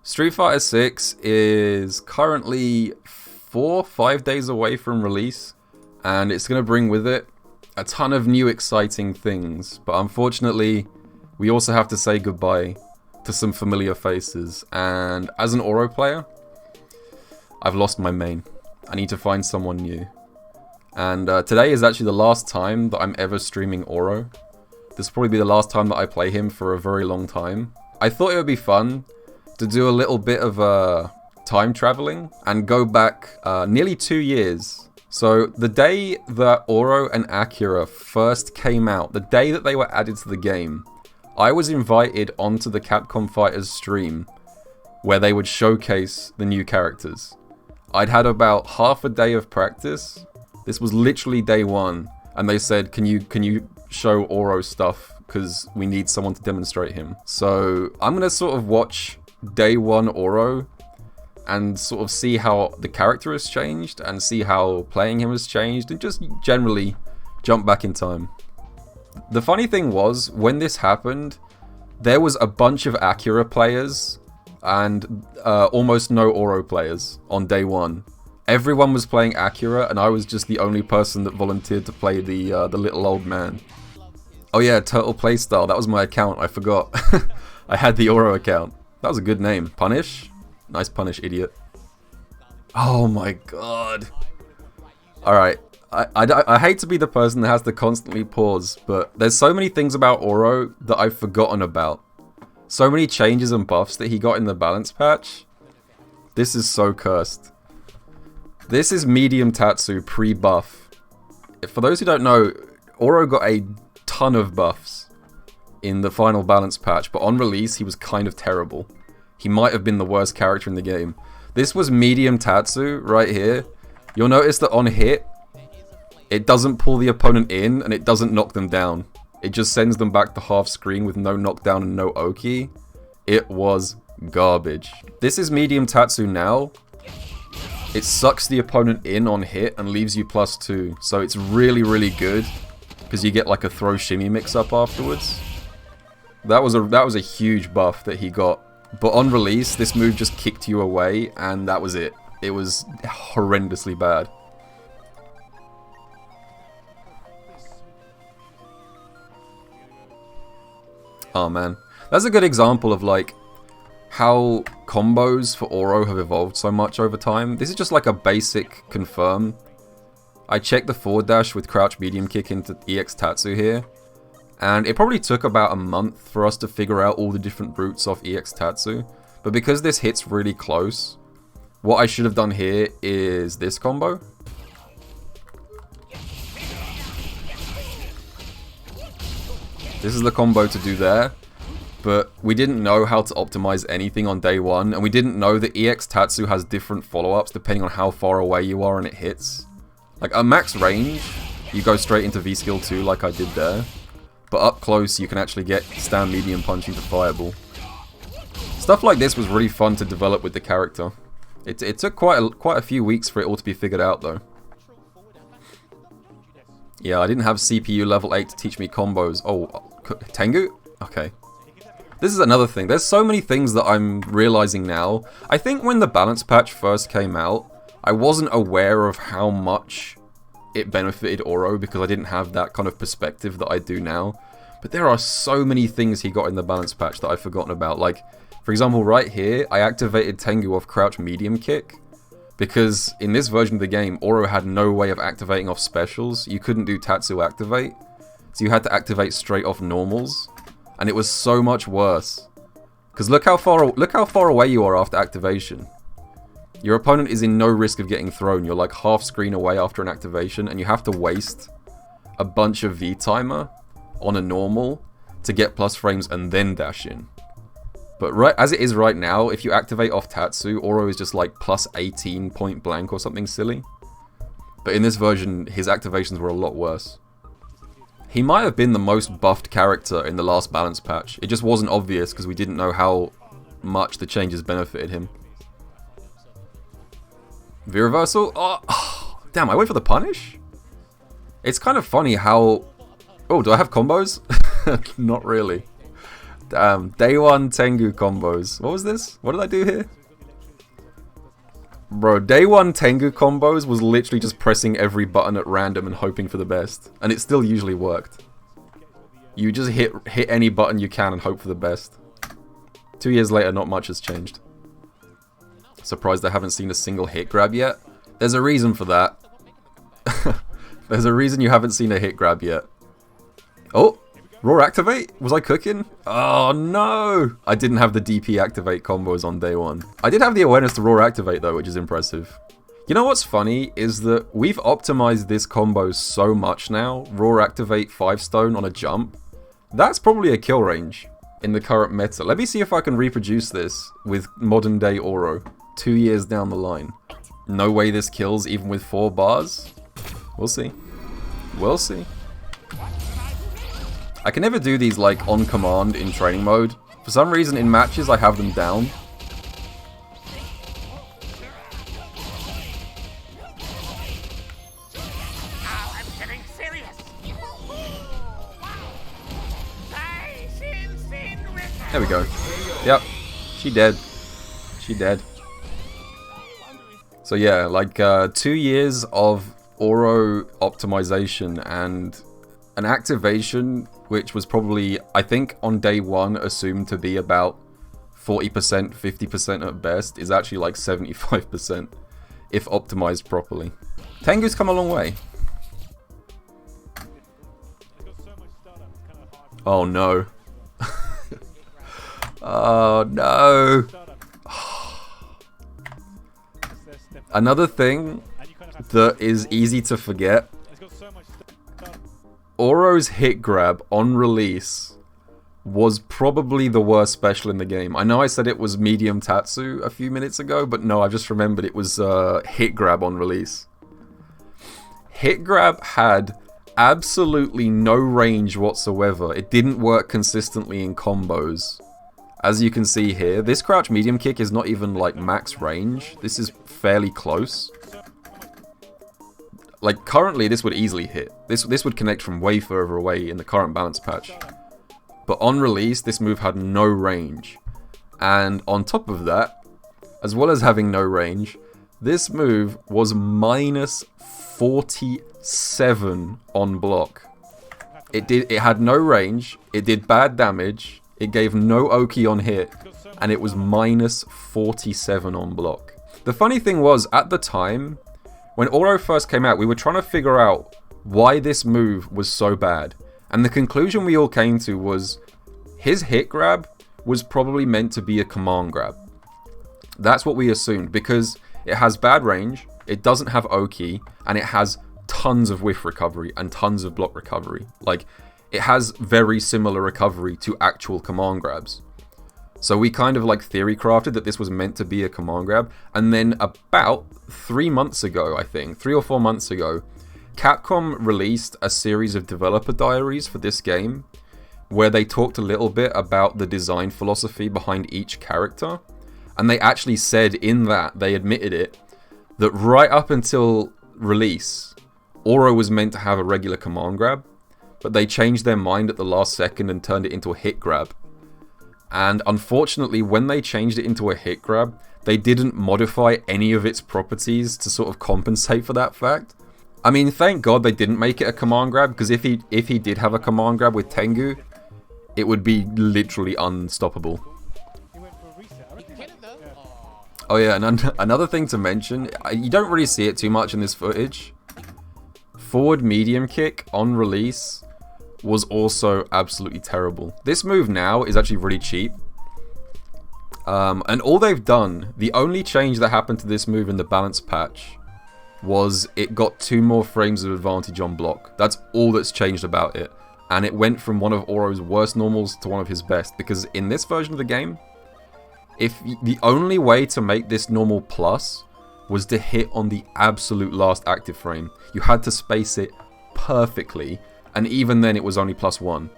Street Fighter 6 is currently 5 days away from release, and it's going to bring with it a ton of new exciting things, but unfortunately, we also have to say goodbye to some familiar faces, and as an Oro player, I've lost my main. I need to find someone new. And today is actually the last time that I'm ever streaming Oro. This will probably be the last time that I play him for a very long time. I thought it would be fun to do a little bit of time traveling and go back nearly 2 years. So the day that Oro and Akira first came out, the day that they were added to the game, I was invited onto the Capcom Fighters stream where they would showcase the new characters. I'd had about half a day of practice. This was literally day one, and they said, can you show Oro stuff, because we need someone to demonstrate him. So I'm gonna sort of watch day one Oro and sort of see how the character has changed and see how playing him has changed, and just generally jump back in time. The funny thing was, when this happened, there was a bunch of Akira players and almost no Oro players on day one. Everyone was playing Akira, and I was just the only person that volunteered to play the little old man. Oh yeah, Turtle Playstyle, that was my account, I forgot. I had the Oro account. That was a good name. Punish? Nice punish, idiot. Oh my god. Alright, I hate to be the person that has to constantly pause, but there's so many things about Oro that I've forgotten about. So many changes and buffs that he got in the balance patch. This is so cursed. This is medium Tatsu pre-buff. For those who don't know, Oro got a ton of buffs in the final balance patch, but on release he was kind of terrible. He might have been the worst character in the game. This was medium Tatsu right here. You'll notice that on hit, it doesn't pull the opponent in and it doesn't knock them down. It just sends them back to half screen with no knockdown and no Oki. It was garbage. This is medium Tatsu now. It sucks the opponent in on hit and leaves you +2. So it's really, really good, because you get like a throw shimmy mix up afterwards. That was a huge buff that he got. But on release, this move just kicked you away, and that was it. It was horrendously bad. Oh man. That's a good example of like how combos for Oro have evolved so much over time. This is just like a basic confirm. I checked the forward dash with crouch medium kick into EX Tatsu here, and it probably took about a month for us to figure out all the different routes off EX Tatsu. But because this hits really close, what I should have done here is this combo. This is the combo to do there. But we didn't know how to optimize anything on day one, and we didn't know that EX Tatsu has different follow-ups depending on how far away you are and it hits. Like at max range, you go straight into V-Skill 2 like I did there, but up close you can actually get stand medium punch into Fireball. Stuff like this was really fun to develop with the character. It took quite a few weeks for it all to be figured out though. Yeah, I didn't have CPU level 8 to teach me combos. Oh, Tengu? Okay. This is another thing. There's so many things that I'm realizing now. I think when the balance patch first came out, I wasn't aware of how much it benefited Oro because I didn't have that kind of perspective that I do now. But there are so many things he got in the balance patch that I've forgotten about. Like, for example, right here, I activated Tengu off crouch medium kick because in this version of the game, Oro had no way of activating off specials. You couldn't do Tatsu activate, so you had to activate straight off normals. And it was so much worse. Because look how far away you are after activation. Your opponent is in no risk of getting thrown. You're like half screen away after an activation, and you have to waste a bunch of V-timer on a normal to get plus frames and then dash in. But right as it is right now, if you activate off Tatsu, Oro is just like +18 point blank or something silly. But in this version, his activations were a lot worse. He might have been the most buffed character in the last balance patch. It just wasn't obvious because we didn't know how much the changes benefited him. V-reversal? Oh, damn, I went for the punish? It's kind of funny how... Oh, do I have combos? Not really. Damn, day one Tengu combos. What was this? What did I do here? Bro, day one Tengu combos was literally just pressing every button at random and hoping for the best. And it still usually worked. You just hit any button you can and hope for the best. 2 years later, not much has changed. Surprised I haven't seen a single hit grab yet. There's a reason for that. There's a reason you haven't seen a hit grab yet. Oh! Roar activate? Was I cooking? Oh no! I didn't have the DP activate combos on day one. I did have the awareness to roar activate though, which is impressive. You know what's funny is that we've optimized this combo so much now. Roar activate 5 stone on a jump. That's probably a kill range in the current meta. Let me see if I can reproduce this with modern day Oro 2 years down the line. No way this kills even with 4 bars. We'll see. We'll see. I can never do these like on command in training mode. For some reason in matches I have them down. There we go. Yep. She dead. She dead. So yeah, like 2 years of Oro optimization and an activation which was probably, I think, on day one assumed to be about 40%, 50% at best, is actually like 75% if optimized properly. Tengu's come a long way. Oh no. Oh no. Another thing that is easy to forget. Oro's hit grab on release was probably the worst special in the game. I know I said it was medium Tatsu a few minutes ago, but no, I just remembered it was hit grab on release. Hit grab had absolutely no range whatsoever. It didn't work consistently in combos. As you can see here, this crouch medium kick is not even like max range. This is fairly close. Like currently this would easily hit. This would connect from way further away in the current balance patch. But on release, this move had no range. And on top of that, as well as having no range, this move was minus 47 on block. It had no range, it did bad damage, it gave no Oki on hit, and it was minus 47 on block. The funny thing was, at the time, when Oro first came out, we were trying to figure out why this move was so bad. And the conclusion we all came to was, his hit grab was probably meant to be a command grab. That's what we assumed, because it has bad range, it doesn't have Oki, and it has tons of whiff recovery and tons of block recovery. Like, it has very similar recovery to actual command grabs. So we kind of like theory crafted that this was meant to be a command grab. And then about 3 months ago, I think, 3 or 4 months ago, Capcom released a series of developer diaries for this game where they talked a little bit about the design philosophy behind each character. And they actually said in that, they admitted it, that right up until release, Oro was meant to have a regular command grab, but they changed their mind at the last second and turned it into a hit grab. And unfortunately, when they changed it into a hit grab, they didn't modify any of its properties to sort of compensate for that fact. I mean, thank God they didn't make it a command grab, because if he did have a command grab with Tengu, it would be literally unstoppable. Oh yeah, and another thing to mention, you don't really see it too much in this footage. Forward medium kick on release was also absolutely terrible. This move now is actually really cheap. And all they've done, the only change that happened to this move in the balance patch was it got 2 more frames of advantage on block. That's all that's changed about it. And it went from one of Oro's worst normals to one of his best, because in this version of the game, if the only way to make this normal plus was to hit on the absolute last active frame. You had to space it perfectly, and even then it was only +1,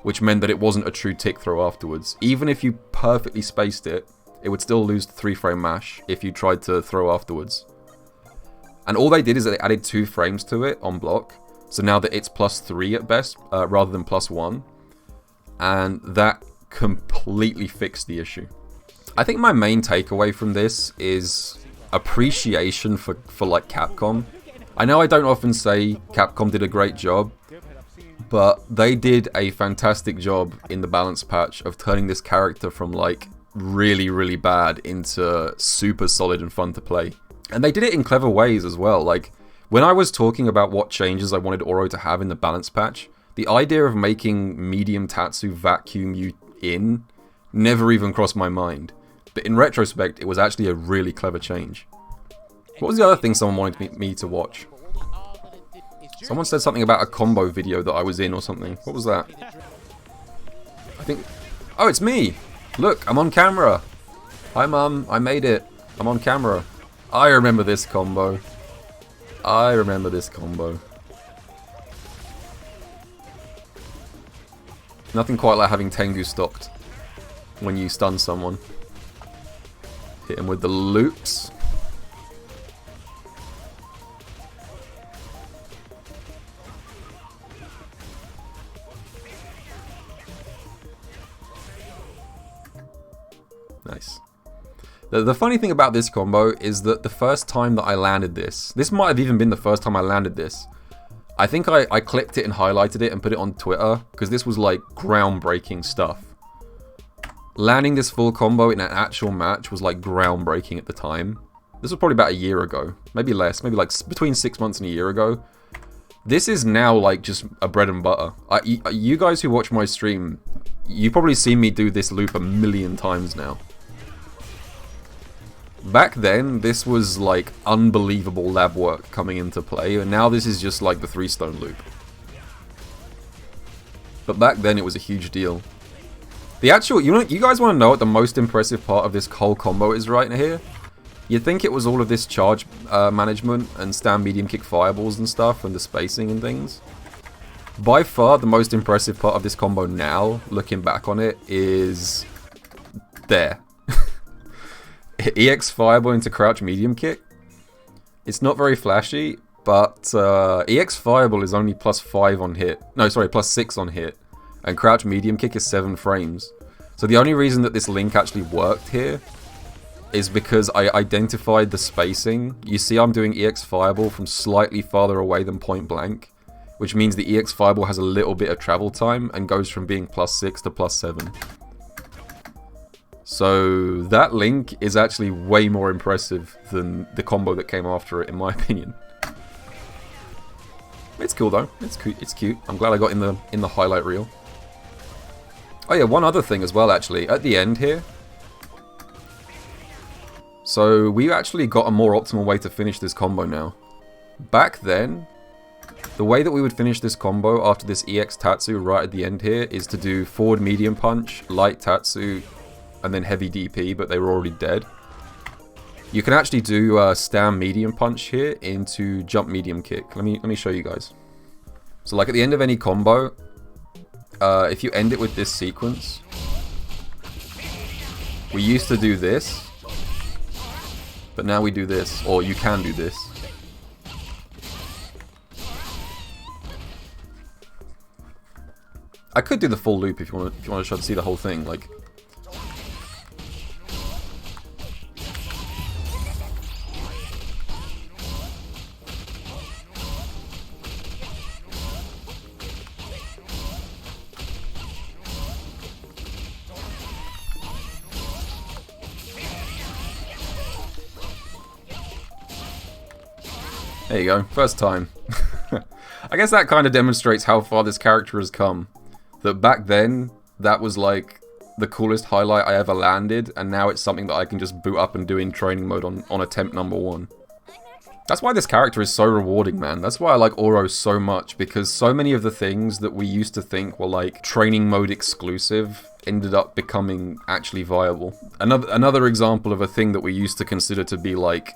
which meant that it wasn't a true tick throw afterwards. Even if you perfectly spaced it, it would still lose the 3-frame mash if you tried to throw afterwards. And all they did is they added 2 frames to it on block, so now that it's +3 at best, rather than +1. And that completely fixed the issue. I think my main takeaway from this is appreciation for like Capcom. I know I don't often say Capcom did a great job, but they did a fantastic job in the balance patch of turning this character from like really, really bad into super solid and fun to play. And they did it in clever ways as well. Like, when I was talking about what changes I wanted Oro to have in the balance patch, the idea of making medium Tatsu vacuum you in never even crossed my mind. But in retrospect, it was actually a really clever change. What was the other thing someone wanted me to watch? Someone said something about a combo video that I was in or something. What was that? I think... Oh, it's me! Look, I'm on camera! Hi, Mum. I made it. I'm on camera. I remember this combo. I remember this combo. Nothing quite like having Tengu stocked when you stun someone. Hit him with the loops. Nice. The funny thing about this combo is that the first time that I landed this might have even been the first time I landed this. I think I clipped it and highlighted it and put it on Twitter, because this was like groundbreaking stuff. Landing this full combo in an actual match was like groundbreaking at the time. This was probably about a year ago, maybe less, maybe like between 6 months and a year ago. This is now like just a bread and butter. You guys who watch my stream, you've probably seen me do this loop a million times now. Back then, this was like unbelievable lab work coming into play, and now this is just like the 3-stone loop. But back then, it was a huge deal. The actual, you guys want to know what the most impressive part of this whole combo is right here? You'd think it was all of this charge management and stand medium kick fireballs and stuff, and the spacing and things. By far, the most impressive part of this combo now, looking back on it, is there. EX Fireball into crouch medium kick. It's not very flashy, but EX Fireball is only +5 on hit. No, sorry, +6 on hit. And crouch medium kick is 7 frames. So the only reason that this link actually worked here is because I identified the spacing. You see I'm doing EX Fireball from slightly farther away than point blank, which means the EX Fireball has a little bit of travel time and goes from being +6 to +7. So that link is actually way more impressive than the combo that came after it, in my opinion. It's cool though. It's cute. I'm glad I got in the highlight reel. Oh yeah, one other thing as well actually. At the end here. So we actually got a more optimal way to finish this combo now. Back then, the way that we would finish this combo after this EX Tatsu right at the end here is to do forward medium punch, light Tatsu, and then heavy DP, but they were already dead. You can actually do stand medium punch here into jump medium kick. Let me show you guys. So like at the end of any combo, if you end it with this sequence, we used to do this, but now we do this, or you can do this. I could do the full loop if you want to see the whole thing, like. There you go, first time. I guess that kind of demonstrates how far this character has come. That back then, that was like the coolest highlight I ever landed, and now it's something that I can just boot up and do in training mode on attempt number 1. That's why this character is so rewarding, man. That's why I like Oro so much, because so many of the things that we used to think were like training mode exclusive ended up becoming actually viable. Another example of a thing that we used to consider to be like,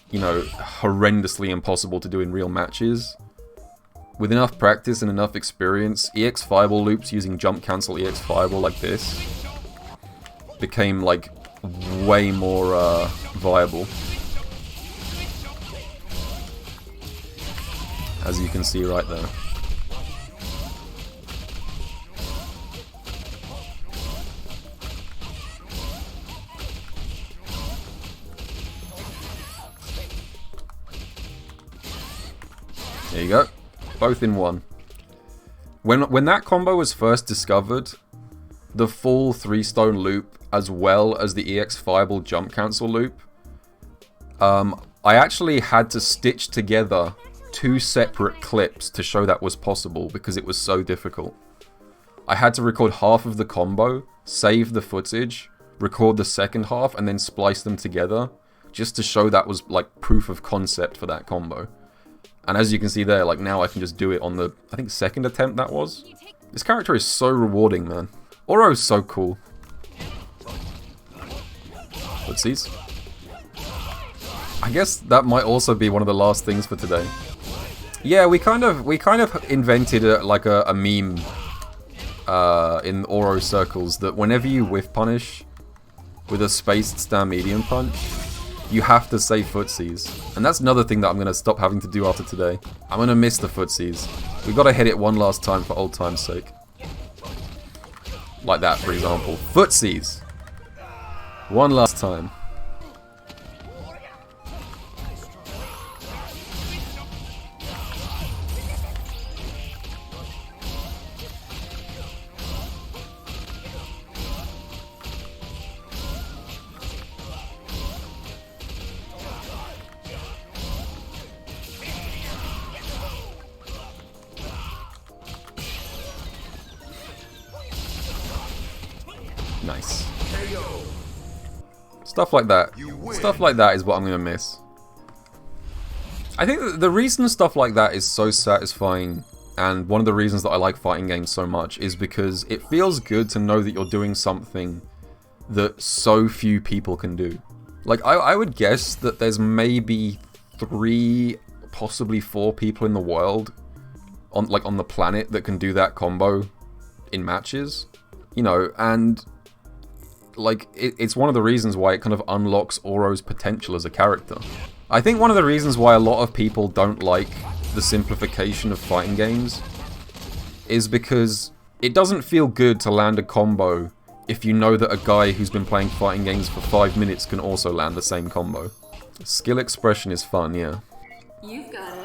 you know, horrendously impossible to do in real matches. With enough practice and enough experience, EX Fireball loops using jump cancel EX Fireball like this became like way more viable. As you can see right there. There you go. Both in one. When that combo was first discovered, the full 3-stone loop as well as the EX Fireball jump cancel loop, I actually had to stitch together 2 separate clips to show that was possible because it was so difficult. I had to record half of the combo, save the footage, record the second half, and then splice them together just to show that was like proof of concept for that combo. And as you can see there, like now I can just do it on the, I think, second attempt that was. This character is so rewarding, man. Oro's so cool. Footsies. I guess that might also be one of the last things for today. Yeah, we kind of invented a meme in Oro circles that whenever you whiff punish with a spaced stand medium punch, you have to say footsies. And that's another thing that I'm going to stop having to do after today. I'm going to miss the footsies. We got to hit it one last time for old time's sake. Like that, for example. Footsies! One last time. Nice. Stuff like that. Stuff like that is what I'm going to miss. I think that the reason stuff like that is so satisfying, and one of the reasons that I like fighting games so much, is because it feels good to know that you're doing something that so few people can do. Like, I would guess that there's maybe 3, possibly 4 people in the world, on the planet, that can do that combo in matches. You know, and like, it's one of the reasons why it kind of unlocks Oro's potential as a character. I think one of the reasons why a lot of people don't like the simplification of fighting games is because it doesn't feel good to land a combo if you know that a guy who's been playing fighting games for 5 minutes can also land the same combo. Skill expression is fun, yeah.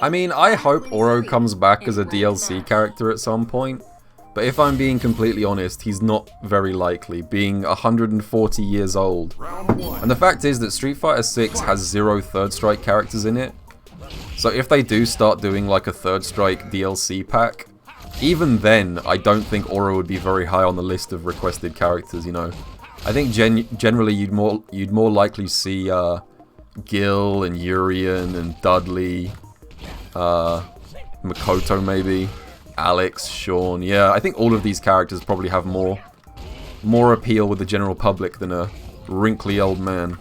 I mean, I hope Oro comes back as a DLC character at some point. But if I'm being completely honest, he's not very likely, being 140 years old. And the fact is that Street Fighter 6 has 0 Third Strike characters in it. So if they do start doing like a Third Strike DLC pack, even then, I don't think Oro would be very high on the list of requested characters, you know. I think generally you'd more likely see Gil and Urien and Dudley, Makoto maybe. Alex, Sean, yeah, I think all of these characters probably have more appeal with the general public than a wrinkly old man.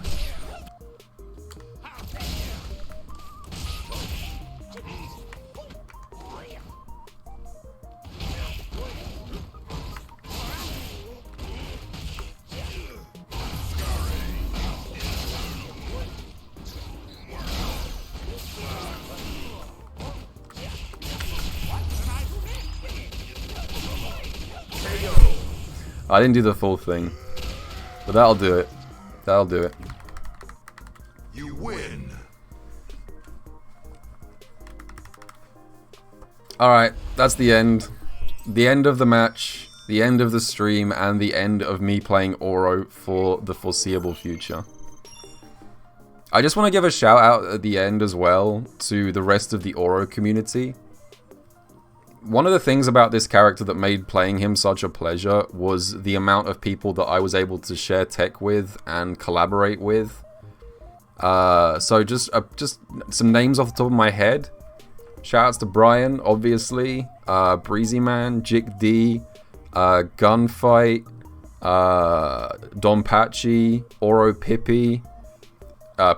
I didn't do the full thing, but that'll do it. That'll do it. You win. Alright, that's the end. The end of the match, the end of the stream, and the end of me playing Oro for the foreseeable future. I just want to give a shout out at the end as well to the rest of the Oro community. One of the things about this character that made playing him such a pleasure was the amount of people that I was able to share tech with and collaborate with. So just some names off the top of my head. Shoutouts to Brian, obviously, Breezy Man, Jick D, Gunfight, Don Pachi, Oro Pippi,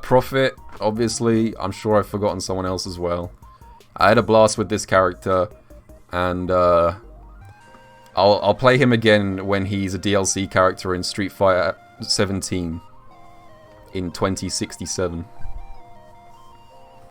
Prophet, obviously. I'm sure I've forgotten someone else as well. I had a blast with this character. And I'll play him again when he's a DLC character in Street Fighter 17 in 2067.